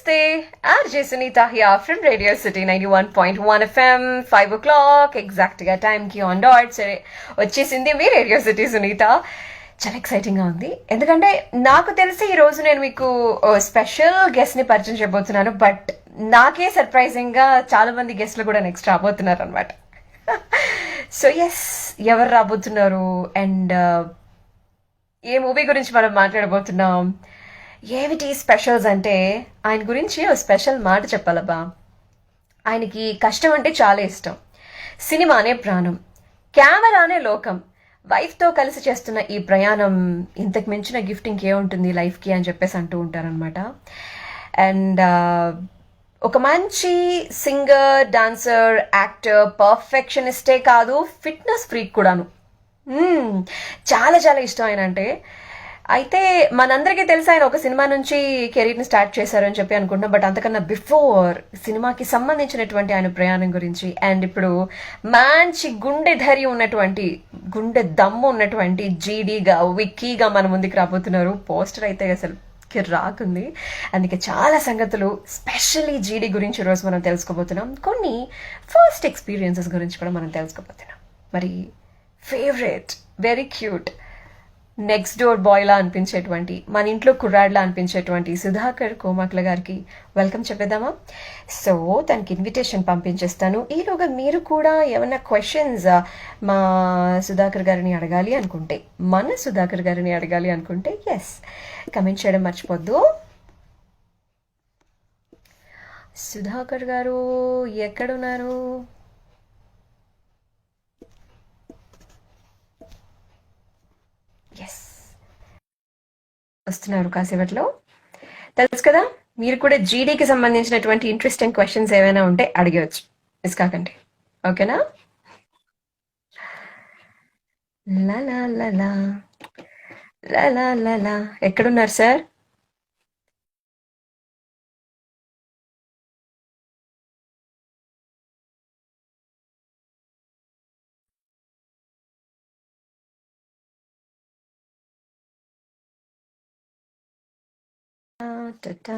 Namaste, RJ Sunita here from Radio City 91.1 FM, 5 o'clock, ఎగ్జాక్ట్గా టైంకి on dot. సరే వచ్చేసింది మీ రేడియో సిటీ సునీత. చాలా ఎక్సైటింగ్గా ఉంది, ఎందుకంటే నాకు తెలిసి ఈరోజు నేను మీకు స్పెషల్ గెస్ట్ని పరిచయం చేయబోతున్నాను. బట్ నాకే సర్ప్రైజింగ్గా చాలా మంది గెస్ట్లు కూడా నెక్స్ట్ రాబోతున్నారు అనమాట. సో ఎస్, ఎవరు రాబోతున్నారు అండ్ ఏ మూవీ గురించి మనం మాట్లాడబోతున్నాం, ఏమిటి స్పెషల్స్ అంటే ఆయన గురించి ఒక స్పెషల్ మాట చెప్పాలబ్బా. ఆయనకి కష్టం అంటే చాలా ఇష్టం, సినిమానే ప్రాణం, కెమెరానే లోకం, వైఫ్తో కలిసి చేస్తున్న ఈ ప్రయాణం ఇంతకు మించిన గిఫ్ట్ ఇంకేముంటుంది లైఫ్కి అని చెప్పేసి అంటూ ఉంటారనమాట. అండ్ ఒక మంచి సింగర్, డాన్సర్, యాక్టర్, పర్ఫెక్షనిస్టే కాదు, ఫిట్నెస్ ఫ్రీక్ కూడాను. చాలా చాలా ఇష్టం ఆయన అంటే. అయితే మనందరికీ తెలుసు ఆయన ఒక సినిమా నుంచి కెరీర్ని స్టార్ట్ చేశారు అని చెప్పి అనుకుంటాం. బట్ అంతకన్నా బిఫోర్ సినిమాకి సంబంధించినటువంటి ఆయన ప్రయాణం గురించి, అండ్ ఇప్పుడు మంచి గుండె ధైర్యం ఉన్నటువంటి, గుండె దమ్ము ఉన్నటువంటి జీడీగా, విక్కీగా మన ముందుకు రాబోతున్నారు. పోస్టర్ అయితే అసలు రాకుంది. అందుకే చాలా సంగతులు స్పెషల్లీ జీడీ గురించి ఈరోజు మనం తెలుసుకోబోతున్నాం. కొన్ని ఫస్ట్ ఎక్స్పీరియన్సెస్ గురించి కూడా మనం తెలుసుకోబోతున్నాం. మరి favourite, very cute, next door బాయ్లా అనిపించేటువంటి, మన ఇంట్లో కుర్రాడ్లా అనిపించేటువంటి సుధాకర్ కోమక్ల గారికి వెల్కమ్ చెప్పేద్దామా? సో తనకి ఇన్విటేషన్ పంపించేస్తాను. ఈలోగా మీరు కూడా ఏమైనా క్వశ్చన్స్ మా సుధాకర్ గారిని అడగాలి అనుకుంటే, మన సుధాకర్ గారిని అడగాలి అనుకుంటే ఎస్, కమెంట్ చేయడం మర్చిపోద్దు. సుధాకర్ గారు ఎక్కడున్నారు? ఎస్, వస్తున్నారు కాసేపట్లో. తెలుసు కదా, మీరు కూడా జీడీకి సంబంధించినటువంటి ఇంట్రెస్టింగ్ క్వశ్చన్స్ ఏమైనా ఉంటే అడిగవచ్చు, మిస్ కాకండి. ఓకేనా? లలా లలా లలా లలా, ఎక్కడున్నారు sir? Ta-ta.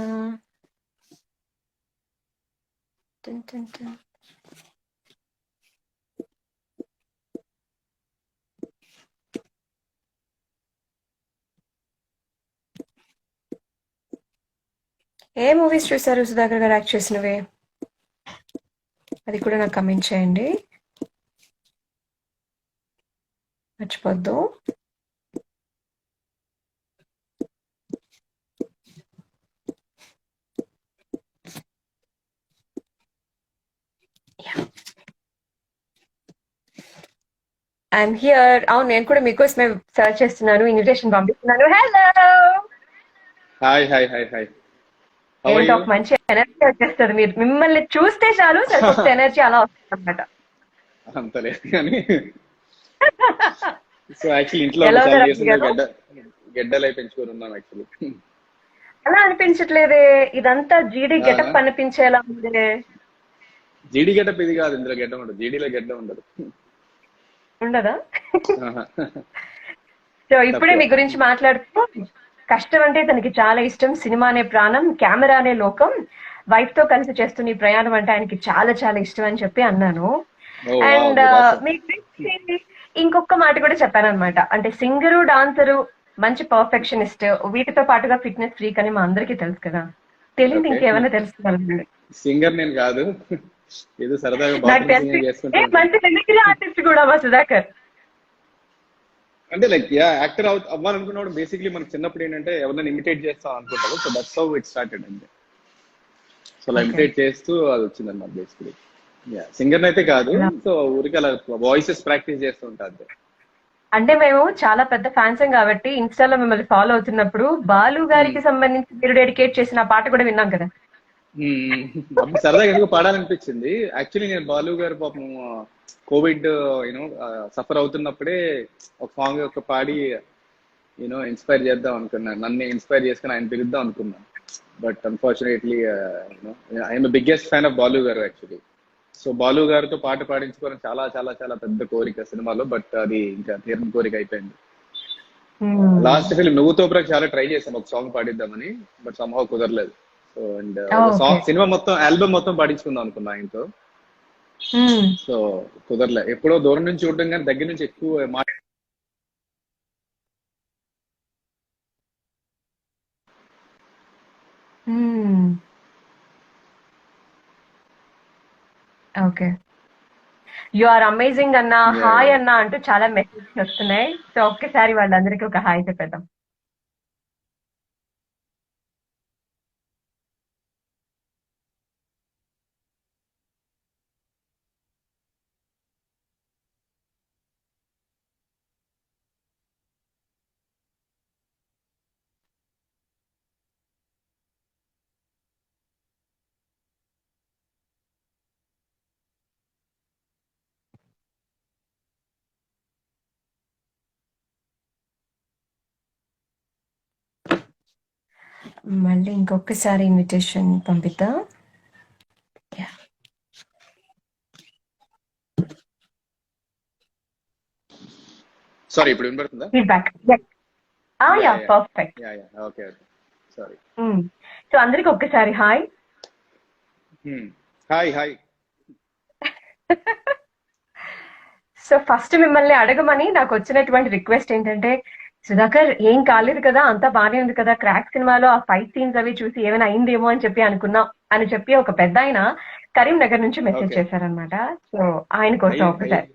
Dun, dun, dun. ఏ మూవీస్ చూసారు సుధాకర్ గారు యాక్ట్ చేసినవి? అది కూడా నాకు కమెంట్ చేయండి, మర్చిపోద్దు. I'm here. అవును, నేను కూడా మీకోసమే సర్చ్ చేస్తున్నాను, ఇన్విటేషన్ పంపిస్తున్నాను. Hello, hi hi hi hi how are ఏంటో యూ? ఒక మంచి ఎనర్జీ వచ్చేస్తుంది, మీరు మిమ్మల్ని చూస్తే చాలు సరికొత్త ఎనర్జీ అలా వస్తుంది అనమాట. అంత లేదు కానీ సో యాక్చువల్లీ ఇంట్లో ఎలా చాలా ఉన్నారు డేస్ అబ్బి గారు? గెడ్డలై పెంచుకొని ఉన్నాం యాక్చువల్లీ. అలా అనిపించట్లేదే, ఇదంతా జీడీ అవునా? గెటప్ అనిపించేలా ఉంది. జీడీ గెటప్ ఇది కాదు, ఇందులో గెడ్డ ఉండదు, జీడీలో గెడ్డ ఉండదు. ఉండదా? ఆహా. సో ఇప్పుడే తక్కువ. మీ గురించి మాట్లాడుతూ, కష్టం అంటే తనకి చాలా ఇష్టం, సినిమానే ప్రాణం, కెమెరానే లోకం, వైఫ్ తో కలిసి చేస్తున్న ఈ ప్రయాణం అంటే ఆయనకి చాలా చాలా ఇష్టం అని చెప్పి అన్నాను. ఓ వావ్, అండ్ గుడ్, ఆసమ్. మీ గురించి ఇంకొక మాట కూడా చెప్పాను అనమాట. అంటే సింగరు, డాన్సరు, మంచి పర్ఫెక్షనిస్ట్, వీటితో పాటుగా ఫిట్నెస్ ఫ్రీక్ అని మా అందరికీ తెలుసు కదా. తెలియదు ఓకే, ఇంకేమైనా తెలుసుకోవాలండి. సింగర్ నేను కాదు, ఏదో సరదాగా నాకు బాత్రూమ్ తెలిసి సింగింగ్ చేసుకుంటూ ఉంటాను. మంచి మిమిక్రీ ఆర్టిస్ట్ కూడా మా సుధాకర్. అంటే లైక్ యాక్టర్ అవ్వాలనుకున్నప్పుడు బేసిక్లీ మనకు చిన్నప్పుడు ఏంటంటే ఎవరైనా ఇమిటేట్ చేస్తాం అనుకుంటారు. So that's how it started అంతే. సో అలా ఓకే, ఇమిటేట్ చేస్తూ అది వచ్చింది అన్నమాట బేసిక్లీ. సింగర్ అయితే కాదు, సో ఊరికి అలా వాయిసెస్ ప్రాక్టీస్ చేస్తూ ఉంటా అంతే. అంటే మేము చాలా పెద్ద ఫ్యాన్స్ కాబట్టి ఇన్స్టాలో మిమ్మల్ని ఫాలో అవుతున్నప్పుడు బాలు గారికి సంబంధించి మీరు డెడికేట్ చేసిన ఆ పాట కూడా విన్నాం కదా. అప్పుడు సరదాగా ఎందుకు పాడాలనిపించింది. యాక్చువల్లీ నేను బాలు గారు పాపం కోవిడ్ సఫర్ అవుతున్నప్పుడే ఒక సాంగ్ ఒక పాడి ఇన్స్పైర్ చేద్దాం అనుకున్నాను, నన్ను ఇన్స్పైర్ చేసుకుని ఆయన పిలుద్దాం అనుకున్నాను. But unfortunately I'm biggest fan of Balu గారు యాక్చువల్లీ. సో బాలు గారితో పాట పాడించుకోవడం చాలా చాలా చాలా పెద్ద కోరిక సినిమాలో, బట్ అది ఇంకా తీరని కోరిక అయిపోయింది. లాస్ట్ ఫిల్మ్ నువ్వుతో చాలా ట్రై చేశాను ఒక సాంగ్ పాడిద్దామని, బట్ సంహౌ కుదరలేదు. So and okay. సినిమా మొత్తం ఆల్బమ్ మొత్తం పాడించుకుందాం అనుకున్నా ఆయనతో. సో కుదరలే, ఎప్పుడో దూరం నుంచి చూడడం కానీ దగ్గర నుంచి ఎక్కువ ఓకే. యు ఆర్ అమేజింగ్ అన్న, హాయ్ అన్న అంటూ చాలా మెసేజ్ వస్తున్నాయి. సో ఒక్కసారి వాళ్ళందరికీ ఒక హాయ్ చెప్పేద్దాం. మళ్ళీ ఇంకొకసారి ఇన్విటేషన్ పంపిద్దాం. సారీ ఇప్పుడు వినపడుతుందా? Feedback. Yeah perfect. Okay okay sorry. So అందరికి ఒక్కసారి hi. Hi hi. So first మిమ్మల్ని అడగమని నాకు వచ్చినటువంటి రిక్వెస్ట్ ఏంటంటే, సుధాకర్ ఏం కాలేదు కదా, అంతా బానే ఉంది కదా, క్రాక్ సినిమాలో ఆ ఫైట్ సీన్స్ అవి చూసి ఏమైనా అయిందేమో అని చెప్పి అనుకున్నాం అని చెప్పి ఒక పెద్ద ఆయన కరీంనగర్ నుంచి మెసేజ్ చేశారనమాట. సో ఆయన కోసం ఒకసారి.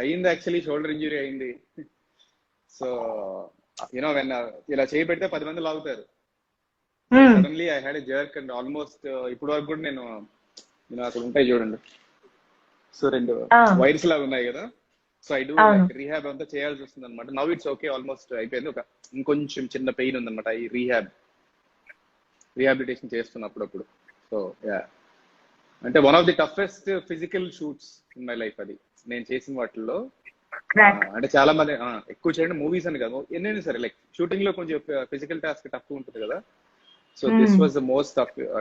అయింది, యాక్చువల్లీ షోల్డర్ ఇంజురీ అయింది. సో యూనో వెన్ ఇలా చేయి పెడితే 10 మంది లాగుతారు. Suddenly I had a jerk and almost ఇప్పుడు వరకు కూడా నేను అక్కడ ఉంటాయి చూడండి, సో 2 వైర్స్ లాగా ఉన్నాయి కదా, సో ఐ డూ రీహాబ్ అంతా చేయాల్సి వస్తుంది అనమాట. నవ్ ఇట్స్ ఓకే, ఆల్మోస్ట్ అయిపోయింది. ఇంకొంచెం చిన్న పెయిన్ ఉందన్నమాట. ఈ రీహాబిలిటేషన్ చేస్తున్నా అప్పుడప్పుడు. సో యా, అంటే one of the toughest physical shoots in my life అది నేను చేసిన వాటిల్లో. అంటే చాలా మంది ఎక్కువ చేయండి మూవీస్ అని కాదు, ఎన్నైనా సరే లైక్ షూటింగ్ లో కొంచెం ఫిజికల్ టాస్క్ టఫ్ ఉంటుంది కదా. So this was the most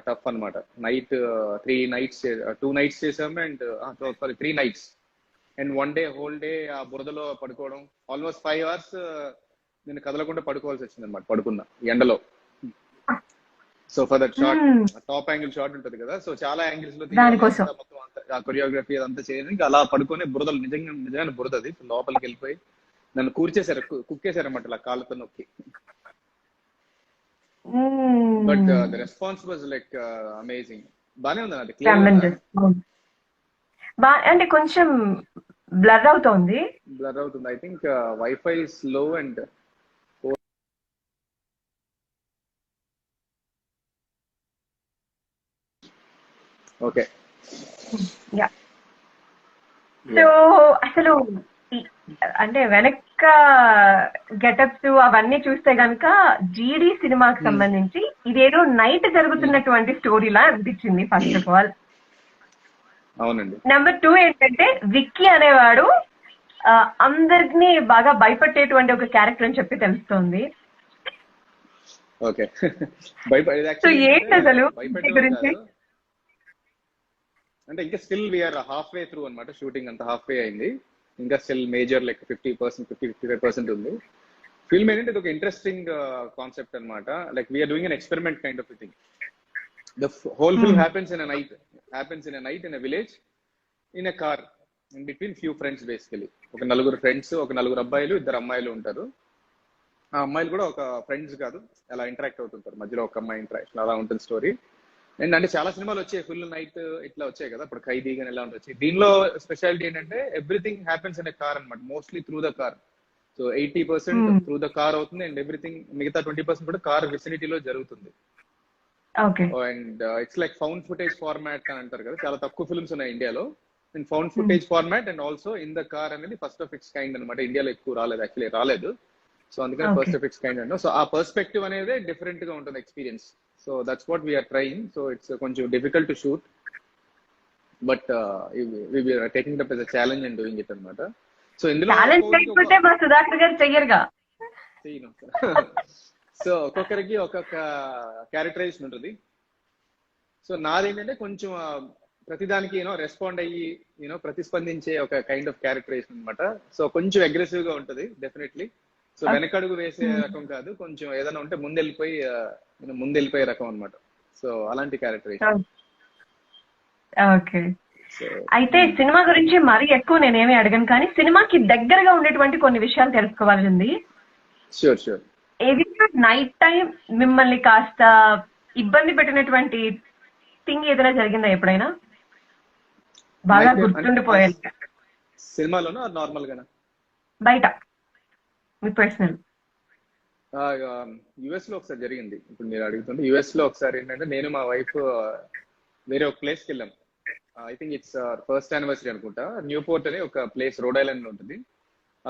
tough అనమాట. నైట్ 2 nights చేసాము and sorry 3 nights and 1 day whole day ఆ బురదలో పడుకోవడం. ఆల్మోస్ట్ 5 hours నేను కదలకుండా పడుకోవాల్సి వచ్చింది అనమాట, పడుకున్నా ఎండలో. So for that short, top angle short ఉంటుంది కదా, సో చాలా యాంగిల్స్ లో మొత్తం ఆ కొరియోగ్రఫీ అదంతా చేయడానికి అలా పడుకొని బురదలు, నిజంగా బురదది లోపలికి వెళ్ళిపోయి నన్ను కుక్కేశారు అనమాట ఇలా కాళ్ళతో నొక్కి. But the response was like amazing. బానే ఉంది అది. అంటే కొంచెం బ్లర్ అవుతుంది. I think wifi slow and okay. So అసలు అంటే వెనక గెటప్స్ అవన్నీ చూస్తే గనక జీడీ సినిమాకి సంబంధించి ఇదేదో నైట్ జరుగుతున్నటువంటి స్టోరీలా అనిపించింది ఫస్ట్ ఆఫ్ ఆల్. అవునండి. నెంబర్ 2 ఏంటంటే విక్కీ అనేవాడు అందరినీ బాగా భయపెట్టేటువంటి ఒక క్యారెక్టర్ అని చెప్పి తెలుస్తోంది. ఓకే. సో ఏంటి అసలు గురించి? అంటే ఇంకా still we're half way through అనమాట, షూటింగ్ అంతా హాఫ్ వే అయింది. ఇంకా స్టిల్ మేజర్ లైక్ 50-55% ఉంది. ఫిల్మ్ ఏంటంటే ఇది ఒక ఇంట్రెస్టింగ్ కాన్సెప్ట్ అనమాట. Like we're doing an experiment kind of thing. The whole film happens in a night in a village in a car in between few friends. Basically ఒక 4 friends, ఒక 4 అబ్బాయిలు, 2 అమ్మాయిలు ఉంటారు. ఆ అమ్మాయిలు కూడా ఒక ఫ్రెండ్స్ కాదు, అలా ఇంటరాక్ట్ అవుతుంటారు, మధ్యలో ఒక అమ్మాయి ఇంటరాక్షన్, అలా ఉంటుంది స్టోరీ. అండ్ అంటే చాలా సినిమాలు వచ్చాయి ఫుల్ నైట్ ఇట్లా వచ్చాయి కదా, ఇప్పుడు ఖైదీ కానీ ఎలా ఉంటుంది. దీనిలో స్పెషాలిటీ ఏంటంటే everything happens in a car అనమాట, mostly through the car. So 80% through the car అవుతుంది అండ్ ఎవ్రీథింగ్ మిగతా 20% కూడా కార్ విసినిటీలో జరుగుతుంది. And it's like found footage format అని అంటారు కదా, చాలా తక్కువ ఫిల్మ్స్ ఉన్నాయి ఇండియాలో in found footage format and also in the car అనేది ఫస్ట్ ఆఫ్ ఇట్స్ కైండ్ అనమాట. ఇండియాలో ఎక్కువ రాలేదు, యాక్చువల్లీ రాలేదు. సో అందుకని first of its kind and so ఆ పర్స్పెక్టివ్ అనేది డిఫరెంట్ గా ఉంటుంది experience. So that's what we're trying. So it's కొంచెం difficult to shoot, but taking it up as a challenge and doing it అనమాట. So ఇందులో so ఒక్కొక్కరికి ఒక్కొక్క characterisation ఉంటుంది. సో నాదేంటంటే కొంచెం ప్రతిదానికి రెస్పాండ్ అయ్యి ప్రతిస్పందించే ఒక కైండ్ ఆఫ్ క్యారెక్టరైజేషన్ అనమాట. సో కొంచెం అగ్రెసివ్ గా ఉంటుంది డెఫినెట్లీ. సో వెనకడుగు వేసే రకం కాదు, కొంచెం ఏదైనా ఉంటే ముందెళ్ళిపోయే రకం అనమాట. సో అలాంటి క్యారెక్టరేషన్. ఓకే. అయితే సినిమా గురించి మరీ ఎక్కువ నేనేమి అడగను, కానీ సినిమాకి దగ్గరగా ఉండేటువంటి కొన్ని విషయాలు తెలుసుకోవాలని ఉంది. షూర్. ఏది నైట్ టైం మిమ్మల్ని కాస్త ఇబ్బంది పెట్టినటువంటి థింగ్ ఏదైనా జరిగిందా ఎప్పుడైనా? బాగా గుర్తుండిపోయాలి. సినిమాలోనా నార్మల్ గానా? బయట మీ పర్సనల్. యుఎస్ లో ఒకసారి జరిగింది. ఇప్పుడు మీరు అడుగుతుంటే యుఎస్ లో ఒకసారి ఏంటంటే, నేను మా వైఫ్ వేరే ఒక ప్లేస్కి వెళ్ళాం. I think it's first anniversary అనుకుంటా. న్యూపోర్ట్ అని ఒక ప్లేస్ రోడ్ ఐలాండ్ లో ఉంటుంది.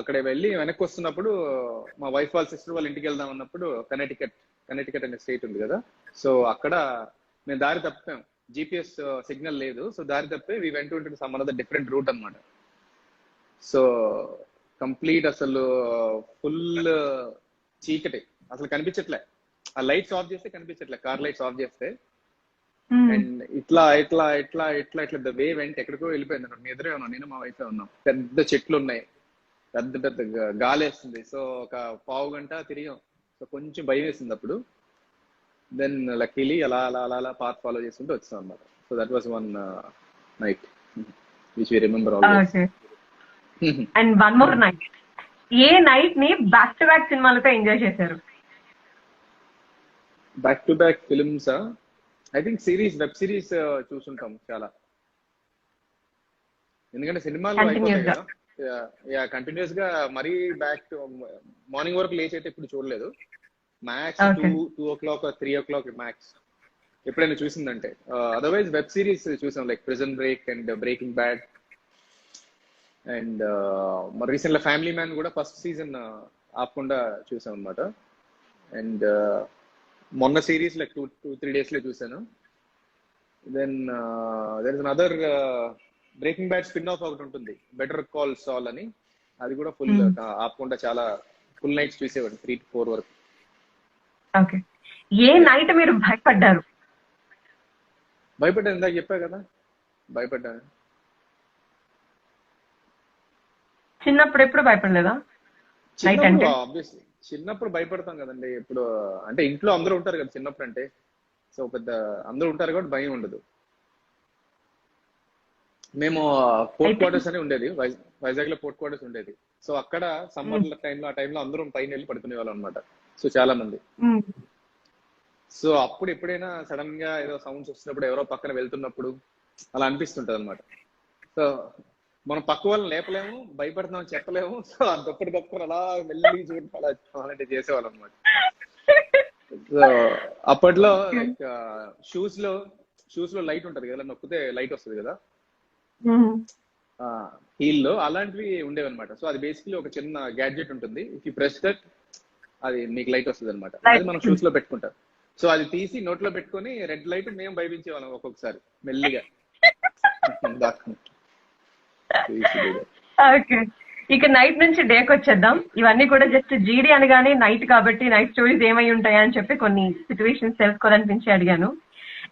అక్కడ వెళ్ళి వెనక్కి వస్తున్నప్పుడు మా వైఫ్ వాళ్ళ సిస్టర్ వాళ్ళ ఇంటికి వెళ్దాం అన్నప్పుడు కనెక్టికట్ అనే స్టేట్ ఉంది కదా, సో అక్కడ మేము దారి తప్పాం. జిపిఎస్ సిగ్నల్ లేదు, సో దారి తప్పే వి వెంట ఉంటుంది సమ్ అనదర్ డిఫరెంట్ రూట్ అనమాట. సో కంప్లీట్ అసలు ఫుల్ చీకటి, అసలు కనిపించట్లే. ఆ లైట్స్ ఆఫ్ చేస్తే కనిపించట్లే, కార్ లైట్స్ ఆఫ్ చేస్తే. అండ్ ఇట్లా ద వే వెంట ఎక్కడికో వెళ్ళిపోయింది అనమాట. ఎదురే ఉన్నాం, నేను మా వైఫ్ ఉన్నాం. పెద్ద చెట్లు ఉన్నాయి, పెద్ద గాలి వేస్తుంది. సో ఒక పావు గంట తిరిగాం. సో కొంచెం భయం వేసింది అప్పుడు. దెన్ లక్కీలీ అలా పాత్ ఫాలో చేసుకుంటూ వచ్చాం అనమాట. So that was one night which we remember always. And one more night, ఏ నైట్ ని బ్యాక్ టు బ్యాక్ సినిమాలతో ఎంజాయ్ చేశారు? Back to back films I think web series చూసుంటాం చాలా. ఎందుకంటే సినిమాలు అయిపోతాయి కదా, కంటిన్యూస్ గా మరీ బ్యాక్ టు మార్నింగ్ వరకు లేచి అయితే ఇప్పుడు చూడలేదు. మ్యాక్స్ 2 o'clock 3 o'clock మ్యాక్స్ ఎప్పుడైనా చూసిందంటే. అదర్వైజ్ వెబ్ సిరీస్ చూసాం, like prison break and breaking bad. And మరి రీసెంట్ గా ఫ్యామిలీ మ్యాన్ కూడా ఫస్ట్ సీజన్ ఆపకుండా చూసాం అనమాట. అండ్ మొన్న సిరీస్ లైక్ 2-3 days లో చూసాను. Then there is another Breaking Bad spin off ఒకటి ఉంటుంది, బెటర్ కాల్ సాల్ అని. అది కూడా ఫుల్ ఆపకుండా చాలా ఫుల్ నైట్స్ చూసేవాడు, 3 to 4 వరకు. ఓకే. ఏ నైట్ మీరు భయపడ్డారు? భయపడ్డాను, ఇందాక చెప్పా కదా భయపడ్డాను. చిన్నప్పుడు ఎప్పుడు భయపడలేదా? ఆబ్వియస్లీ చిన్నప్పుడు భయపడతాం కదండి. ఇప్పుడు అంటే ఇంట్లో అందరూ ఉంటారు కదా చిన్నప్పుడు అంటే, సో పెద్ద అందరూ ఉంటారు కాబట్టి భయం ఉండదు. మేము పోర్ట్ క్వార్టర్స్ అని ఉండేది, వైజాగ్ లో పోర్ట్ క్వార్టర్స్ ఉండేది. సో అక్కడ సమ్మర్ టైంలో ఆ టైంలో అందరం పైన వెళ్ళి పడుకునే వాళ్ళం అనమాట. సో చాలా మంది. సో అప్పుడు ఎప్పుడైనా సడన్ గా ఏదో సౌండ్స్ వస్తున్నప్పుడు, ఎవరో పక్కన వెళ్తున్నప్పుడు అలా అనిపిస్తుంటది అనమాట. సో మనం పక్క వాళ్ళని లేపలేము, భయపడుతున్నాం చెప్పలేము. సో ఆ దొప్పటి అలా వెళ్ళి చూడటం అలాంటి చేసేవాళ్ళం అనమాట. సో అప్పట్లో లైక్ షూస్ లో లైట్ ఉంటది కదా, నొక్కితే లైట్ వస్తుంది కదా హీల్ లో, అలాంటివి ఉండేవి అనమాట. సో అది బేసిక్లీ ఒక చిన్న గ్యాడ్జెట్ ఉంటుంది, ఇఫ్ యూ ప్రెస్ దట్ అది మీకు లైట్ వస్తుంది అనమాట. అది మనం షూస్ లో పెట్టుకుంటాం. సో అది తీసి నోట్లో పెట్టుకొని రెడ్ లైట్ మేము భయపించేవాళ్ళం ఒక్కొక్కసారి మెల్లిగా. ఓకే. ఇక నైట్ నుంచి డేకి వచ్చేద్దాం. ఇవన్నీ కూడా జస్ట్ జీడీ అనగానే నైట్ కాబట్టి నైట్ స్టోరీస్ ఏమై ఉంటాయా అని చెప్పి కొన్ని సిచ్యువేషన్స్ తెలుసుకోవాలనిపించి అడిగాను.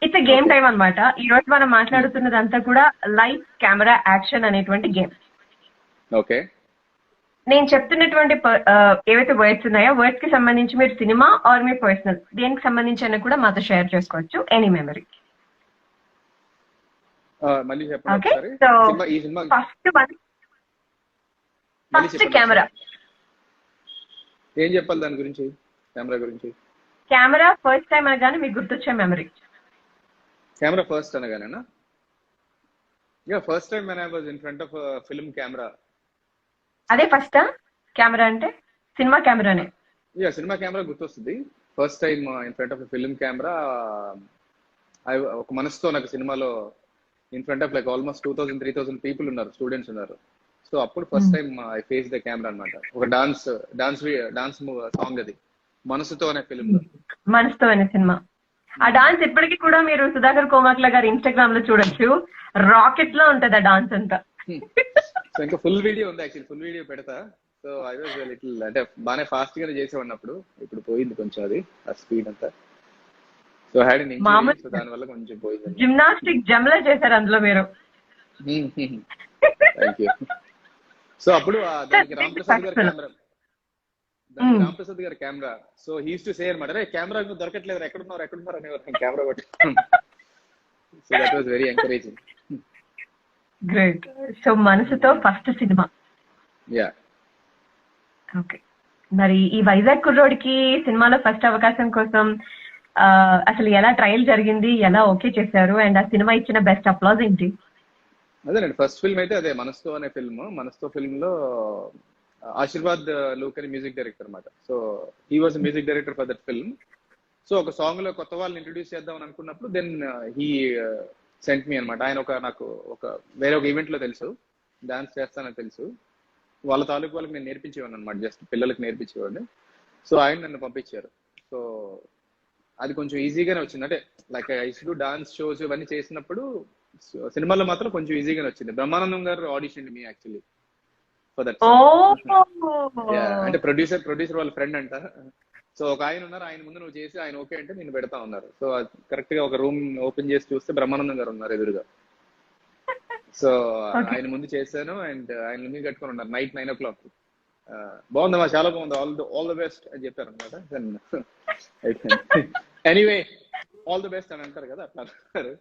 ఇట్స్ గేమ్ టైం అనమాట. ఈ రోజు మనం మాట్లాడుతున్నదంతా కూడా లైవ్ కెమెరా యాక్షన్ అనేటువంటి గేమ్. ఓకే. నేను చెప్తున్నటువంటి ఏవైతే వర్డ్స్ ఉన్నాయో, వర్డ్స్ కి సంబంధించి మీరు సినిమా ఆర్ మీ పర్సనల్ దేనికి సంబంధించి అయినా కూడా మాతో షేర్ చేసుకోవచ్చు, any memory. Okay. So first camera. ఏం చెప్పాలి దాని గురించి? కెమెరా గురించి. కెమెరా ఫస్ట్ టైం అనగానే మీకు గుర్తొచ్చే మెమరీ. కెమెరా ఫస్ట్ అనగానేనా? First time when I was in front of a film camera. అదే ఫస్ట్ కెమెరా అంటే సినిమా కెమెరానే. సినిమా కెమెరా గుర్తొస్తుంది. First time in front of film camera. ఒక మనసుతో నాకు సినిమాలో in front of like almost 2000-3000 people ఉన్నారు, students ఉన్నారు. సో అప్పుడు first time I face the camera అనమాట. ఒక డాన్స్ సాంగ్, అది మనసుతో అనే ఫిల్మ్ లో. మనసుతో అనే సినిమా. ఆ డాన్స్ ఇప్పటికీ కూడా మీరు సుధాకర్ కోమాక్ల గారి ఇన్స్టాగ్రామ్ లో చూడొచ్చు. రాకెట్ లో ఉంటది ఆ డాన్స్ అంతా. సో ఇంకా ఫుల్ వీడియో ఉంది, యాక్చువల్లీ ఫుల్ వీడియో పెడతా. సో ఐ వాజ్ లిటిల్ అంటే బాగానే ఫాస్ట్ గానే చేసేవాడిని అప్పుడు. ఇప్పుడు పోయింది కొంచెం అది ఆ స్పీడ్ అంతా. So had an injury, so దాని వల్ల కొంచెం పోయింది. జిమ్నాస్టిక్ జమ్లా చేశారు అందులో మీరు. Thank you. సో అప్పుడు దానికి రామ్ ప్రసాద్ గారి కెమెరా, దానికి రామ్ ప్రసాద్ గారి camera. So he's to say అనమాట, రే కెమెరా దొరకట్లేదు, ఎక్కడున్నారు అనేవారు కెమెరా పట్టి. So that was very encouraging. Great. So మనసుతో ఫస్ట్ సినిమా. యా. ఓకే, మరి ఈ వైజాగ్ కుర్రోడికి సినిమాలో ఫస్ట్ అవకాశం కోసం అసలు ఎలా ట్రయల్ జరిగింది, ఎలా ఓకే చేశారు, అండ్ ఆ సినిమా ఇచ్చిన బెస్ట్ అప్లాజ్ ఏంటి? అదేనండి, ఫస్ట్ ఫిల్మ్ అయితే అదే మనస్తో అనే ఫిల్మ్. మనస్తో ఫిల్మ్ లో ఆశీర్వాద్ లూక్ అని మ్యూజిక్ డైరెక్టర్ అనమాట. So he was music director for that film. So ఒక సాంగ్ లో కొత్త వాళ్ళని ఇంట్రొడ్యూస్ చేద్దాం అని అనుకున్నప్పుడు దెన్ హీ సెంట్ మీ అనమాట. ఆయన నాకు వేరే ఒక ఈవెంట్ లో తెలుసు, డాన్స్ చేస్తానని తెలుసు. వాళ్ళ తాలూకు వాళ్ళకి నేను నేర్పించేవాడిని అనమాట, జస్ట్ పిల్లలకి నేర్పించేవాడిని. సో ఆయన నన్ను పంపించారు. సో అది కొంచెం ఈజీగానే వచ్చింది. అంటే లైక్ ఐ డాన్స్ షోస్ ఇవన్నీ చేసినప్పుడు సినిమాలో మాత్రం కొంచెం ఈజీగానే వచ్చింది. బ్రహ్మానందం గారు audition me actually for that. అంటే ప్రొడ్యూసర్ వాళ్ళ ఫ్రెండ్ అంట. సో ఒక ఆయన ఉన్నారు, ఆయన ముందు నువ్వు చేసి ఆయన ఓకే అంటే నేను పెడతా ఉన్నారు. సో కరెక్ట్ గా ఒక రూమ్ ఓపెన్ చేసి చూస్తే బ్రహ్మానందం గారు ఉన్నారు ఎదురుగా. సో ఆయన ముందు చేశాను, అండ్ ఆయన ముందు కట్టుకొని ఉన్నారు. Night 9 o'clock. బాగుందమ్మా, చాలా బాగుంది, ఆల్ ద బెస్ట్ అని చెప్పారు అనమాట. ఎనీవే ఆల్ ది బెస్ట్ అని అంటారు కదా, అట్లా అంటారు.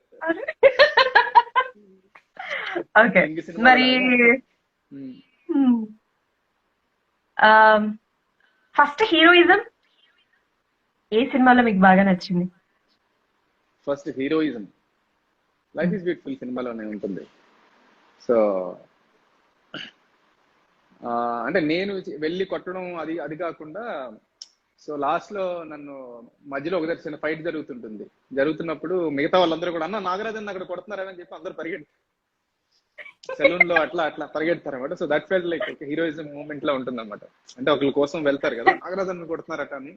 ఓకే, మరి ఫస్ట్ హీరోయిజం ఏ సినిమాలో మీకు బాగా నచ్చింది? First heroism life is beautiful సినిమాలోనే ఉంటుంది. సో అంటే నేను వెళ్ళి కొట్టడం అది కాకుండా, సో లాస్ట్ లో నన్ను మధ్యలో ఒక చిన్న ఫైట్ జరుగుతున్నప్పుడు మిగతా వాళ్ళందరూ కూడా అన్న నాగరాజన్ అక్కడ కొడుతున్నారని చెప్పి అందరూ పరిగెడతారు సెలూన్ లో, అట్లా పరిగెడతారు అనమాట. So that felt like heroism moment లో ఉంటుంది అనమాట. అంటే ఒకరి కోసం వెళ్తారు కదా, నాగరాజన్ కొడుతున్నారట అని.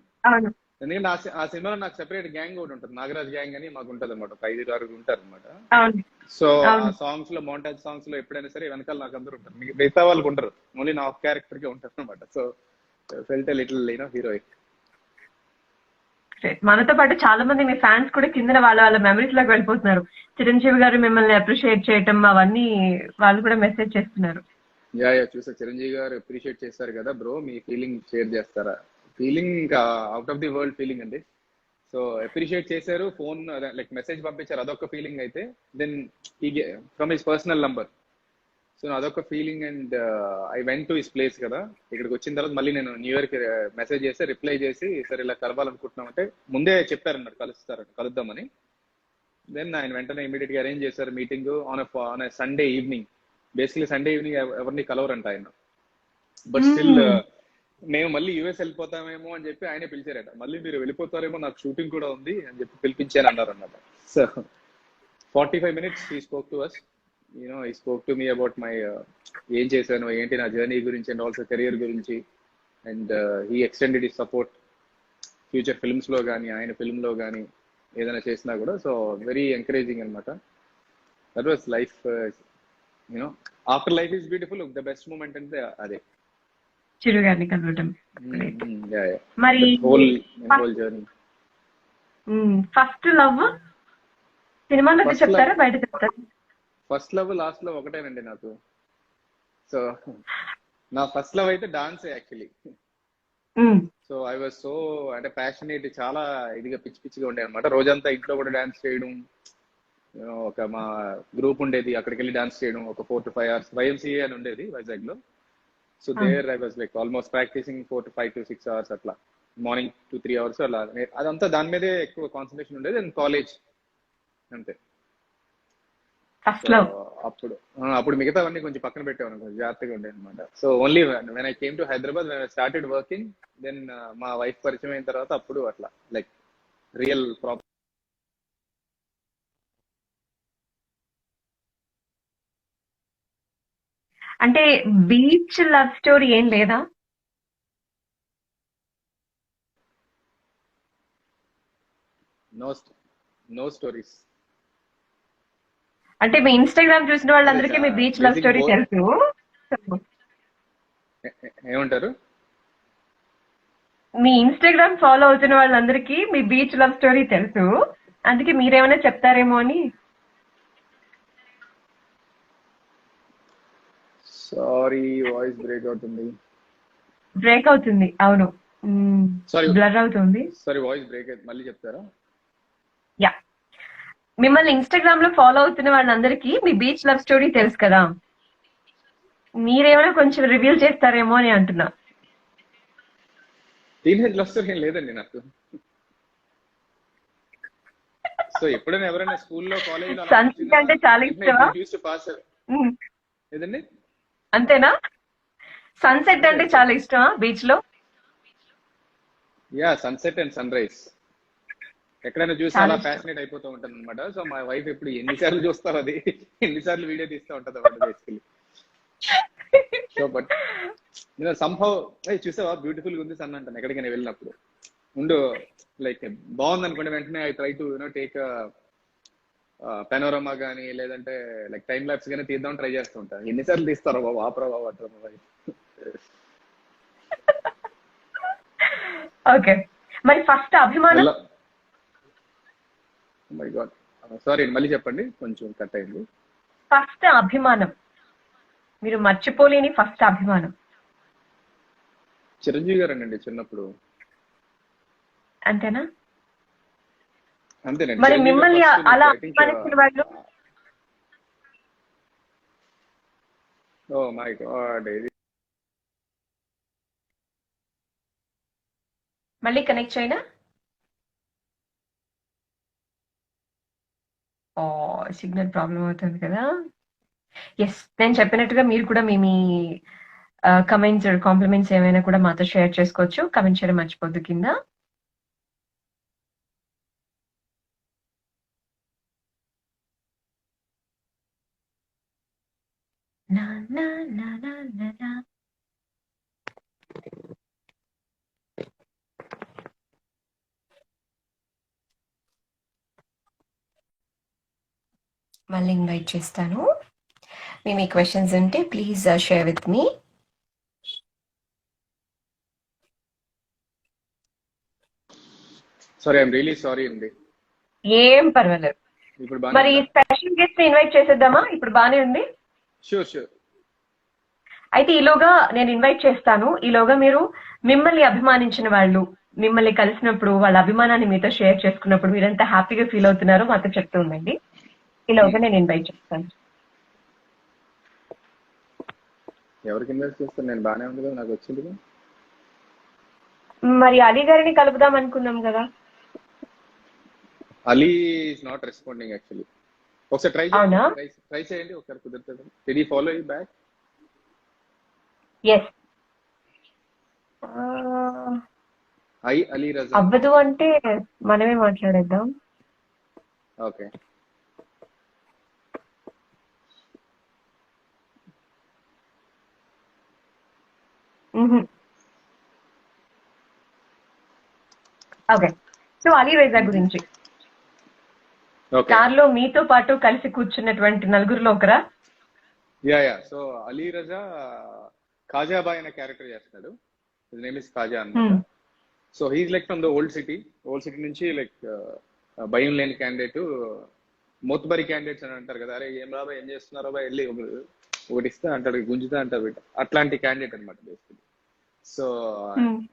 ఎందుకంటే ఆ సినిమాలో నాకు సెపరేట్ గ్యాంగ్ ఒకటి ఉంటుంది, నాగరాజ్ గ్యాంగ్ అని మాకు ఉంటుంది అనమాట. ఒక 5-6 ఉంటారు అనమాట. సో ఆ సాంగ్స్ లో, మౌంటేజ్ సాంగ్స్ లో ఎప్పుడైనా సరే వెనకాల నాకు అందరూ ఉంటారు, మిగతా వాళ్ళకి ఉంటారు, ఓన్లీ నా క్యారెక్టర్ కే ఉంటారు అనమాట. So felt little heroic. మనతో పాటు చాలా మంది మీ ఫ్యాన్స్ కూడా కింద వాళ్ళ మెమరీస్ లోకి వెళ్ళిపోతున్నారు. చిరంజీవి గారు మిమ్మల్ని అప్రిషియేట్ చేయటం అవన్నీ వాళ్ళు కూడా మెసేజ్ చేస్తున్నారు. యా చూసా, చిరంజీవి గారు అప్రిషియేట్ చేస్తారు కదా బ్రో, మీ ఫీలింగ్ షేర్ చేస్తారా? ఫీలింగ్ ఇంకా out of the world feeling అండి. సో అప్రిషియేట్ చేశారు, ఫోన్ లైక్ మెసేజ్ పంపించారు, అదొక ఫీలింగ్ అయితే. Then from his personal number, so అదొక feeling. And I went to his place కదా, ఇక్కడికి వచ్చిన తర్వాత మళ్ళీ నేను న్యూ ఇయర్ కి మెసేజ్ చేసి రిప్లై చేసి, సరే ఇలా కలవాలనుకుంటున్నాం అంటే ముందే చెప్పారన్నారు కలుద్దామని. దెన్ ఆయన వెంటనే ఇమీడియట్ గా అరేంజ్ చేశారు meeting on Sunday evening. Basically Sunday evening ఎవరిని కలవరంట ఆయన, బట్ స్టిల్ మేము మళ్ళీ యూఎస్ వెళ్ళిపోతామేమో అని చెప్పి ఆయనే పిలిచారట. మళ్ళీ మీరు వెళ్ళిపోతారేమో, నాకు షూటింగ్ కూడా ఉంది అని చెప్పి పిలిపించాను అన్నారు అన్నమాట. So 45 minutes he spoke to us. He spoke to me about my ఏం చేశాను, ఏంటి నా జర్నీ గురించి, అండ్ ఆల్సో కెరియర్ గురించి. And he extended his support future films లో కానీ, ఆయన ఫిల్మ్ లో కానీ ఏదైనా చేసినా కూడా. సో వెరీ ఎంకరేజింగ్ అనమాట. That was life. After life is beautiful, the best moment అంటే అదే, చిరు గారిని కలవటం. మరి ఫస్ట్ లవ్ సినిమాలో చెప్తారా, బయట చెప్తారా? ఫస్ట్ లవ్ లాస్ట్ లవ్ ఒకటేనండి నాకు. సో నా ఫస్ట్ లవ్ అయితే dance actually. So I was so అంటే ప్యాషనేట్, చాలా ఇదిగా పిచ్చిగా ఉండే అనమాట. రోజంతా ఇంట్లో కూడా డాన్స్ చేయడం, ఒక మా గ్రూప్ ఉండేది, అక్కడికి వెళ్ళి డాన్స్ చేయడం ఒక 4 to 5 hours. YMCA అని ఉండేది వైజాగ్ లో. So there I was like almost practising 4 to 5 to 6 hours అట్లా, మార్నింగ్ 2-3 hours అలా. అదంతా దాని మీదే ఎక్కువ కాన్సన్ట్రేషన్ ఉండేది. అండ్ కాలేజ్ అంతే. అప్పుడు మిగతావన్నీ కొంచెం పక్కన పెట్టేవాను, కొంచెం జాగ్రత్తగా ఉండేది అనమాట. So only when I came to Hyderabad, when I started working, then మా వైఫ్ పరిచయం అయిన తర్వాత అప్పుడు అట్లా లైక్ రియల్ ప్రాబ్లం. అంటే బీచ్ లవ్ స్టోరీ ఏం లేదా? No stories. అంటే మీ ఇన్స్టాగ్రామ్ చూసిన వాళ్ళందరికీ మీ బీచ్ లవ్ స్టోరీ తెలుసు. ఏమంటారు? మీ ఇన్స్టాగ్రామ్ ఫాలో అవుతున్న వాళ్ళందరికీ మీ బీచ్ లవ్ స్టోరీ తెలుసు, అందుకే మీరేమైనా చెప్తారేమో అని. సారీ, వాయిస్ బ్రేక్ అవుతుంది. అవును. సారీ బ్లర్ అవుతుంది. సారీ వాయిస్ బ్రేక్ అయితే మళ్ళీ చెప్తారా? యా, మిమ్మల్ని ఇన్స్టాగ్రామ్ లో ఫాలో అవుతున్న వాళ్ళందరికీ మీ బీచ్ లవ్ స్టోరీ తెలుసు కదా, మీరేమైనా కొంచెం రివీల్ చేస్తారేమో అని అంటున్నా. టీనేజ్ లవ్ స్టోరీ ఏం లేదండి నాకు. సో ఎప్పుడైనా ఎవరైనా స్కూల్లో కాలేజీలో అలా సన్సెట్ అంటే చాలా ఇష్టమా? పాస్ మ్మ్. ఏదండి? అంతేనా? సన్సెట్ అంతే అంటే అంతే. చాలా ఇష్టమా బీచ్ లో? Yeah, sunset and sunrise ఎక్కడైనా చూసి చాలా అలా ఇష్టం. ఫ్యాసినేట్ అయిపోతూ ఉంటాను అనమాట. సో మా వైఫ్ ఎప్పుడు ఎన్నిసార్లు చూస్తారు అది, ఎన్నిసార్లు వీడియో తీస్తూ ఉంటుంది అనమాట బేసికలీ. సో బట్ నేను సంభవ్ చూసావా బ్యూటిఫుల్ గా ఉంది సన్ అంటాను ఎక్కడికైనా వెళ్ళినప్పుడు. ఉండు, లైక్ బాగుంది అనుకోండి వెంటనే ఐ ట్రై టు టేక్ పెనోరమా కానీ లేదంటే లైక్ టైం ల్యాబ్స్ కానీ తీద్దాం ట్రై చేస్తూ ఉంటాను. ఎన్నిసార్లు తీస్తారో బాబు, ఆపరా బాబు అట్లా మా వైఫ్. ఓకే, మరి ఫస్ట్ అభిమానం. మై గాడ్, సారీ మళ్ళీ చెప్పండి, కొంచెం కట్ అయింది. ఫస్ట్ అభిమానం, మీరు మర్చిపోలేని ఫస్ట్ అభిమానం. చిరంజీవి గారు అండి చిన్నప్పుడు. అంతేనా? అంతేనండి. మరి చిరంజీవి గారు మిమ్మల్ని ఫస్ట్ అలా నాకు ఐ థింక్ అభిమానించిన వాళ్ళు? ఓ మై గాడ్, ఇది మళ్ళీ కనెక్ట్ చేయనా? ఓ, సిగ్నల్ ప్రాబ్లం అవుతుంది కదా. ఎస్, నేను చెప్పినట్టుగా మీరు కూడా మీ మీ కమెంట్స్ కాంప్లిమెంట్స్ ఏమైనా కూడా మాతో షేర్ చేసుకోవచ్చు. కమెంట్ చేయడం మర్చిపోద్దు కింద. నా నా నా నా నా నా. మళ్ళీ ఇన్వైట్ చేస్తాను. మీ క్వశ్చన్స్ ఉంటే please share with me. Sorry, I'm really sorry అండి. ఏం పర్వాలేదు. ఇప్పుడు మరి బాగా స్పెషల్ గెస్ట్ ఇన్వైట్ చేసేద్దామా? ఇప్పుడు బానే ఉంది. Sure sure. అయితే ఈలోగా నేను ఇన్వైట్ చేస్తాను. ఈలోగా మీరు మిమ్మల్ని అభిమానించిన వాళ్ళు మిమ్మల్ని కలిసినప్పుడు వాళ్ళ అభిమానాన్ని మీతో షేర్ చేసుకున్నప్పుడు మీరు ఎంత హ్యాపీగా ఫీల్ అవుతున్నారో మాతో చెప్తూ ఉండండి. ఈలోగా నేను ఇన్వైట్ చేస్తాను. ఎవరికి ఇన్వెస్ట్ చేస్తాను, నేను బాగానే ఉంది కదా, నాకు వచ్చింది కదా. మరి అలీ గారిని కలుపుదాం అనుకున్నాం కదా. Ali is not responding actually. ఒకసారి ట్రై అవునా? చేయండి, ట్రై చేయండి ఒకసారి కుదురుతుంది. Did he follow you back? Yes. Ali Raza. అవ్వదు అంటే మనమే మాట్లాడేద్దాం. Okay. Okay, so Ali Raza గురించి. ఓకే. కార్లో మీతో పాటు కలిసి కూర్చున్నటువంటి నలుగురిలో ఒకరా? Yeah yeah. So Ali Raza ఖాజాబాయ్ అనే క్యారెక్టర్ చేస్తాడు. హిస్ నేమ్ ఇస్ ఖాజా అన్నమాట. So he's like from the old city నుంచి లైక్ భయం లేని క్యాండిడేట్, మోత్బరి క్యాండిడేట్స్ అని అంటారు కదా, అరే ఏం రాబా ఏం చేస్తున్నారో బా వెళ్ళి ఒకటి ఇస్తా అంటాడు, గుంజుతా అంటారు బిడ్డ, అట్లాంటి క్యాండిడేట్ అనమాట బేసికలీ. సో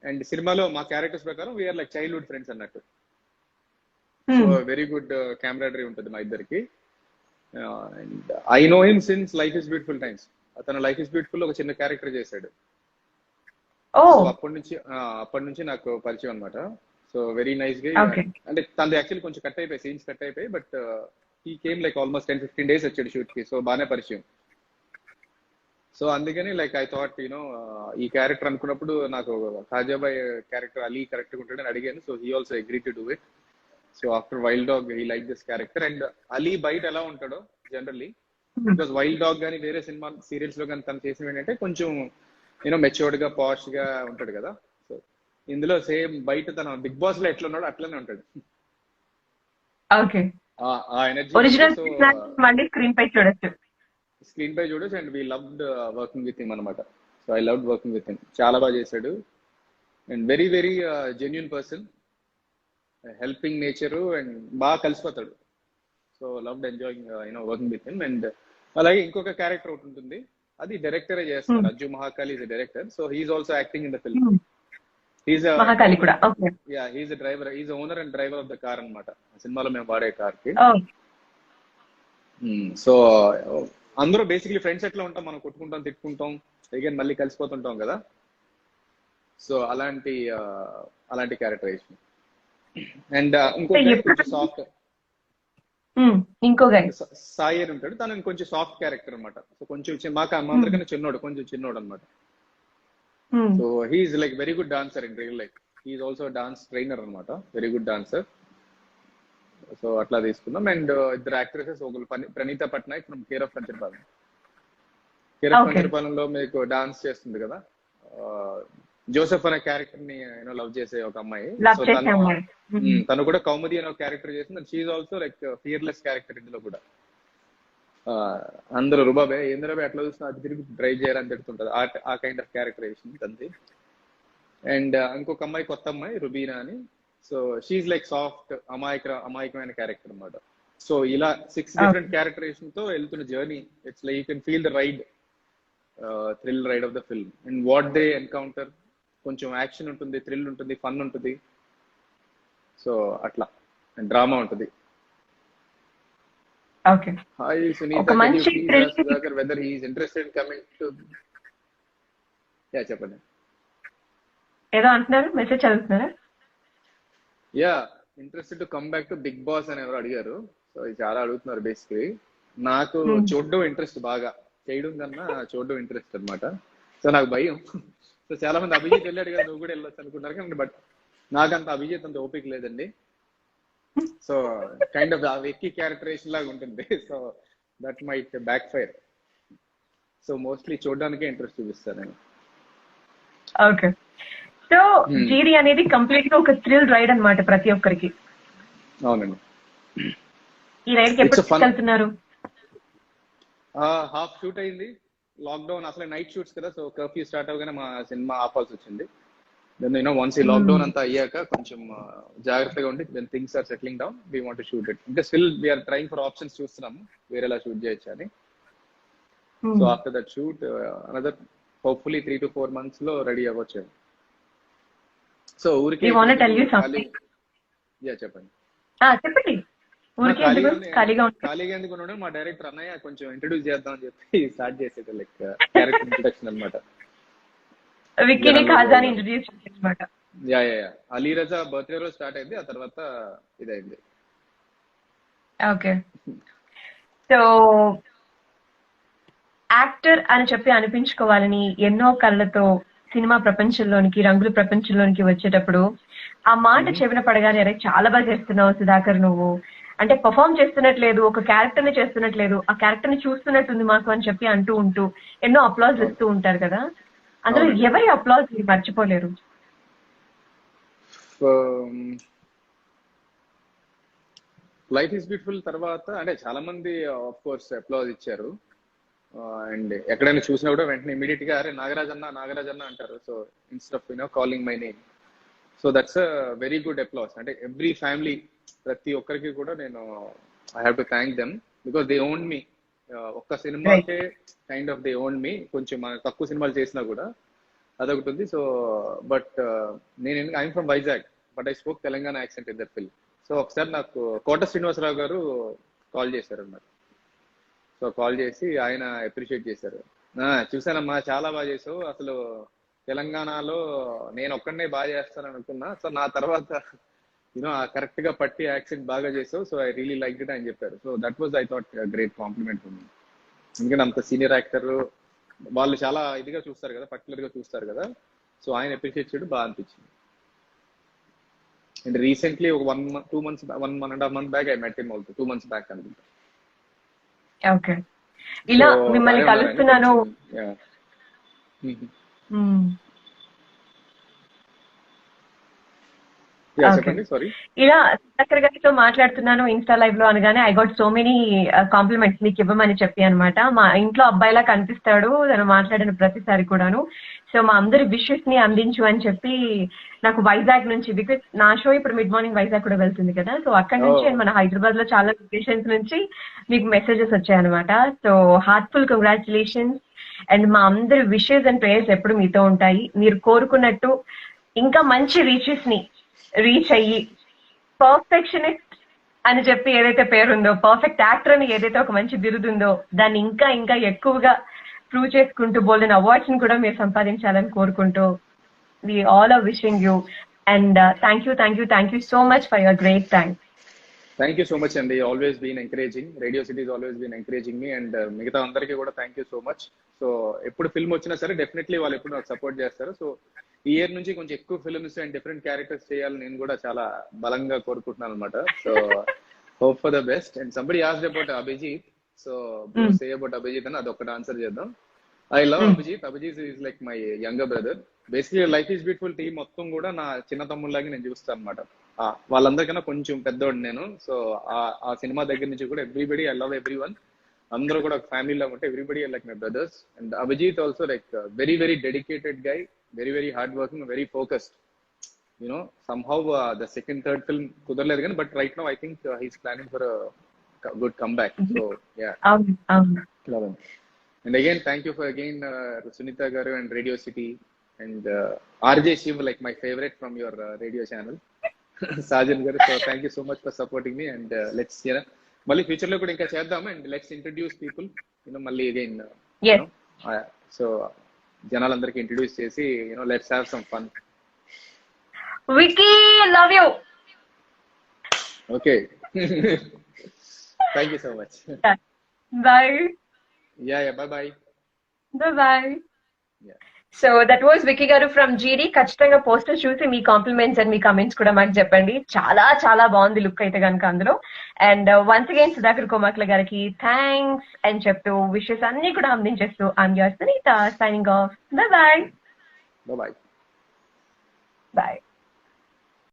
అండ్ సినిమాలో మా క్యారెక్టర్స్ ప్రకారం వీఆర్ లైక్ చైల్డ్హుడ్ ఫ్రెండ్స్ అన్నట్టు. సో వెరీ గుడ్ కెమెరాడరీ ఉంటుంది మా ఇద్దరికి. And I know him since life is beautiful times. అతను లైఫ్ ఇస్ బ్యూటిఫుల్ ఒక చిన్న క్యారెక్టర్ చేశాడు. సో అప్పటి నుంచి నాకు పరిచయం అనమాట. సో వెరీ నైస్ గా. అంటే తనది యాక్చువల్లీ కొంచెం కట్ అయిపోయి, సీన్స్ కట్ అయిపోయి, but he came like almost 10-15 days వచ్చాడు షూట్ కి. సో బాగానే పరిచయం. సో అందుకని లైక్ ఐ థాట్ ఈ క్యారెక్టర్ అనుకున్నప్పుడు నాకు ఖాజాబాయ్ క్యారెక్టర్ అలీ కరెక్ట్ ఉంటాడని అడిగాను. So he also agree to do it. So after wild dog he like this character. And Ali బయట ఎలా ఉంటాడో జనరల్లీ, బికాస్ వైల్డ్ డాగ్ కానీ వేరే సినిమా సీరియల్స్ లో కానీ తను చేసిన ఏంటంటే కొంచెం మెచ్యూర్డ్ గా పాష్ గా ఉంటాడు కదా. సో ఇందులో సేమ్ బయట తన బిగ్ బాస్ లో ఎట్లా ఉన్నాడో అట్లనే ఉంటాడు. ఓకే, ఆ ఎనర్జీ స్క్రీన్ పై చూడొచ్చు. And we loved working with him అనమాట. So I loved working with him. చాలా బాగా చేశాడు. And very very genuine person, helping nature, and బాగా కలిసిపోతాడు. So loved enjoying working with him. And అలాగే ఇంకొక క్యారెక్టర్ ఒకటి ఉంటుంది, అది డైరెక్టరే చేస్తారు. Ajju Mahakali is director. So he's also acting in the film. He's Mahakali కూడా. Okay. Yeah he's driver, he's owner and driver of the car అనమాట సినిమాలో మేము వాడే కార్ కి. సో అందరూ బేసిక్లీ ఫ్రెండ్స్ ఎట్లా ఉంటాం, మనం కొట్టుకుంటాం తిట్టుకుంటాం అగైన్ మళ్ళీ కలిసిపోతుంటాం కదా. సో అలాంటి క్యారెక్టరైజేషన్. అండ్ ఇంకో సాఫ్ట్ ఇంకో గై సాయి అని ఉంటాడు, తను కొంచెం సాఫ్ట్ క్యారెక్టర్ అనమాట. సో కొంచెం మాకు అందరికన్నా కొంచెం చిన్నోడు అనమాట. So he's like very good dancer in real life. He's also dance trainer అనమాట, వెరీ గుడ్ డాన్సర్. సో అట్లా తీసుకున్నాం. అండ్ ఇద్దరు యాక్ట్రెసెస్, ఒకరు Praneetha Patnaik from care of Kancharapalem. Care of కంచర్పాలెంలో మీకు డాన్స్ చేస్తుంది కదా, జోసెఫ్ అనే క్యారెక్టర్ ని లవ్ చేసే ఒక అమ్మాయి. సో తను కూడా కౌముది అనే ఒక క్యారెక్టర్ చేసింది. She also like fearless character ఇందులో కూడా. అందరూ రుబాబే ఏంద్రబాబే అట్లా చూసినా అది తిరిగి డ్రైవ్ చేయాలని తిడుతుంటది, ఆ కైండ్ ఆఫ్ క్యారెక్టరైజేషన్ తంది. అండ్ ఇంకొక అమ్మాయి, కొత్త అమ్మాయి రుబీనా అని. సో షీఈ్ లైక్ సాఫ్ట్ అమాయకమైన క్యారెక్టర్ అనమాట. సో ఇలా 6 డిఫరెంట్ క్యారెక్టరైజేషన్ తో వెళ్తున్న journey. It's like you can feel the ride, thrill ride of the film. And what they encounter, కొంచెం యాక్షన్ ఉంటుంది, థ్రిల్ ఉంటుంది, ఫన్ ఉంటుంది. సో అట్లా డ్రామా ఉంటుంది. Okay. Hi Sunita, whether he is interested in coming to చెప్పండి. ఏదో అంటున్నారు, message చదువుతున్నారా? Yeah interested to come back to Bigg Boss అని ఎవరు అడిగారు. సో ఇది చాలా అడుగుతున్నారు. బేసిక్లీ నాకు చూడడం ఇంట్రెస్ట్, బాగా చేయడం కన్నా చూడడం ఇంట్రెస్ట్ అనమాట. సో నాకు భయం. సో చాలా మంది అభిజిత్ వెళ్ళాడు కదా, నువ్వు కూడా వెళ్ళొచ్చు అనుకుంటారు కానీ బట్ నాకంత అభిజిత్ అంత ఓపిక లేదండి. So kind of wacky characterization లాగా ఉంటుంది. So that might backfire. So mostly చూడడానికే ఇంట్రెస్ట్ చూపిస్తాను నేను. ఓకే. సో జీడీ అనేది కంప్లీట్ గా ఒక థ్రిల్ రైడ్ అన్నమాట ప్రతి ఒక్కరికి. అవునండి. ఈ రైడ్ కి ఎప్పుడు వెళ్తున్నారు? హాఫ్ షూట్ అయింది. లాక్డౌన్ అసలు నైట్ షూట్స్ కదా, సో కర్ఫ్యూ స్టార్ట్ అవగానే మా సినిమా ఆపాల్సి వచ్చింది. దెన్ వన్స్ ఈ లాక్డౌన్ అంతా అయ్యాక కొంచెం జాగ్రత్తగా ఉండి then things are settling down, we want to shoot it. ఇంకా still we are trying for options, చూస్తున్నాము వేరేలా షూట్ చేయొచ్చు అని. So after that shoot another hopefully 3 to 4 months లో రెడీ అవ్వచ్చు. సో ఊరికి చెప్పండి. చెప్పండి. ఖాళీగా ఎందుకు ఉన్నాడు, మా డైరెక్టర్ అన్నయ్య కొంచెం ఇంట్రడ్యూస్ చేద్దాం అని చెప్పి స్టార్ట్ చేసేది లైక్ క్యారెక్టర్ ఇంట్రడక్షన్ అనమాట. అలీ రజా బర్త్డే రోజు స్టార్ట్ అయింది, ఆ తర్వాత ఇదైంది. ఓకే. సో యాక్టర్ అని చెప్పి అనిపించుకోవాలని ఎన్నో కళ్ళతో సినిమా ప్రపంచంలోనికి, రంగుల ప్రపంచంలోనికి వచ్చేటప్పుడు ఆ మాట చెవిన పడగానే అరే చాలా బాగా చేస్తున్నావు సుధాకర్ నువ్వు, అంటే పర్ఫామ్ చేస్తున్నట్లేదు, ఒక క్యారెక్టర్ ని చేస్తున్నట్లేదు, ఆ క్యారెక్టర్ ని చూస్తున్నట్టుంది మాకు అని చెప్పి అంటూ ఉంటూ ఎన్నో అప్లాజ్ ఇస్తూ ఉంటారు కదా. అందులో ఎవరి అప్లాజ్ మీరు మర్చిపోలేరు? లైఫ్ ఈస్ బ్యూటిఫుల్ తర్వాత అంటే చాలా మంది ఆఫ్ కోర్స్ అప్లాజ్ ఇచ్చారు. అండ్ ఎక్కడైనా చూసినా కూడా వెంటనే ఇమీడియట్ గా అరే నాగరాజ్ అన్న అంటారు. So instead of calling my name. So that's a very good applause. అంటే ఎవ్రీ ఫ్యామిలీ, ప్రతి ఒక్కరికి కూడా నేను I have to thank them because they own me. ఒక్క సినిమాకే kind of they own me. కొంచెం మన తక్కువ సినిమాలు చేసినా కూడా అదొకటి ఉంది. సో బట్ నేను I'm from Vizag but I spoke Telangana accent in that film. So ఒకసారి నాకు కోట శ్రీనివాసరావు గారు కాల్ చేశారు అన్నమాట. సో కాల్ చేసి ఆయన అప్రిషియేట్ చేశారు. చూసానమ్మా చాలా బాగా చేసావు, అసలు తెలంగాణలో నేను ఒక్కడనే బాగా చేస్తాను అనుకున్నా, సో నా తర్వాత కరెక్ట్ గా పట్టి యాక్సెంట్ బాగా చేసావు, so I really like it అని చెప్పారు. So that was I thought great compliment ఉంది. ఎందుకంటే అంత సీనియర్ యాక్టర్ వాళ్ళు చాలా ఇదిగా చూస్తారు కదా, పర్టికులర్ గా చూస్తారు కదా. సో ఆయన అప్రిషియేట్ చేయడం బాగా అనిపించింది. అండ్ రీసెంట్లీ ఒక 1-2 months 1.5 months back I met him also, 2 months back అనుకుంటా. ఓకే. ఇలా మిమ్మల్ని కలుస్తున్నాను, ఇలా సుధాకర్ గారితో మాట్లాడుతున్నాను ఇన్స్టా లైవ్ లో అనగానే I got so many compliments మీకు ఇవ్వమని చెప్పి అనమాట. మా ఇంట్లో అబ్బాయిలా కనిపిస్తాడు తను మాట్లాడిన ప్రతిసారి కూడాను. సో మా అందరి విషెస్ ని అందించు అని చెప్పి నాకు వైజాగ్ నుంచి, బికాస్ నా షో ఇప్పుడు మిడ్ మార్నింగ్ వైజాగ్ కూడా వెళ్తుంది కదా, సో అక్కడ నుంచి మన హైదరాబాద్ లో చాలా లొకేషన్స్ నుంచి మీకు మెసేజెస్ వచ్చాయన్నమాట. So heartful congratulations. అండ్ మా అందరి విషెస్ అండ్ ప్రేయర్స్ ఎప్పుడు మీతో ఉంటాయి. మీరు కోరుకున్నట్టు ఇంకా మంచి రీచెస్ ని రీచ్ అయ్యి పర్ఫెక్షనిస్ట్ అని చెప్పి ఏదైతే పేరుందో, పర్ఫెక్ట్ యాక్టర్ అని ఏదైతే ఒక మంచి బిరుదుందో, దాన్ని ఇంకా ఇంకా ఎక్కువగా ప్రూవ్ చేసుకుంటూ బోల్డెన్ అవార్డ్స్ ని కూడా మీరు సంపాదించాలని కోరుకుంటూ we all are wishing you, and thank you so much for your great time. Thank you so much అండి. Always been encouraging, radio cities always been encouraging మీ, అండ్ మిగతా అందరికీ కూడా thank you so much. So ఎప్పుడు film వచ్చినా సరే definitely వాళ్ళు ఎప్పుడు నాకు సపోర్ట్ చేస్తారు. సో ఈ ఇయర్ నుంచి కొంచెం ఎక్కువ ఫిల్మ్స్ అండ్ డిఫరెంట్ క్యారెక్టర్స్ చేయాలని నేను కూడా చాలా బలంగా కోరుకుంటున్నాను అనమాట. So hope for the best. And somebody asked about Abhijit, so say about Abhijit అని అదొకటి ఆన్సర్ చేద్దాం. I love Abhijit. Abhijit is like my younger brother. Basically life is beautiful team మొత్తం కూడా నా చిన్న తమ్ముళ్ళలాగా నేను చూస్తాను అనమాట. వాళ్ళందరికన్నా కొంచెం పెద్దోడు నేను. సో ఆ సినిమా దగ్గర నుంచి కూడా everybody, I love everyone. అందరూ కూడా ఒక ఫ్యామిలీలో ఉంటే everybody like my brothers. And Abhijit also like very very dedicated guy, very very hard working, very focused. You know somehow the second third film కుదరలేదు కానీ, but right now I think he's planning for good come back. So yeah, love him. And again, thank you for Sunita Garu and Radio City, and RJ Shiv, like my favorite from your radio channel, Sajan Garu. So thank you so much for supporting me, and let's, malli future lo kuda inka cheddam, and let's introduce people, malli again. Yes. So janalandariki introduce chesi, let's have some fun. Vicky, love you. Okay. Thank you so much. Bye. Yeah, bye. Bye. Yeah. So that was Vicky garu from GD. ఖచ్చితంగా poster చూసి మీ compliments and me comments కూడా మాకు చెప్పండి. చాలా చాలా బాగుంది look అయితే కనుక అందులో. And once again Sudhakar Komakla గారికి థ్యాంక్స్ అని చెప్తూ విషెస్ అన్ని కూడా అందించేస్తూ I'm your Sunitha signing off. Bye. Bye. Bye.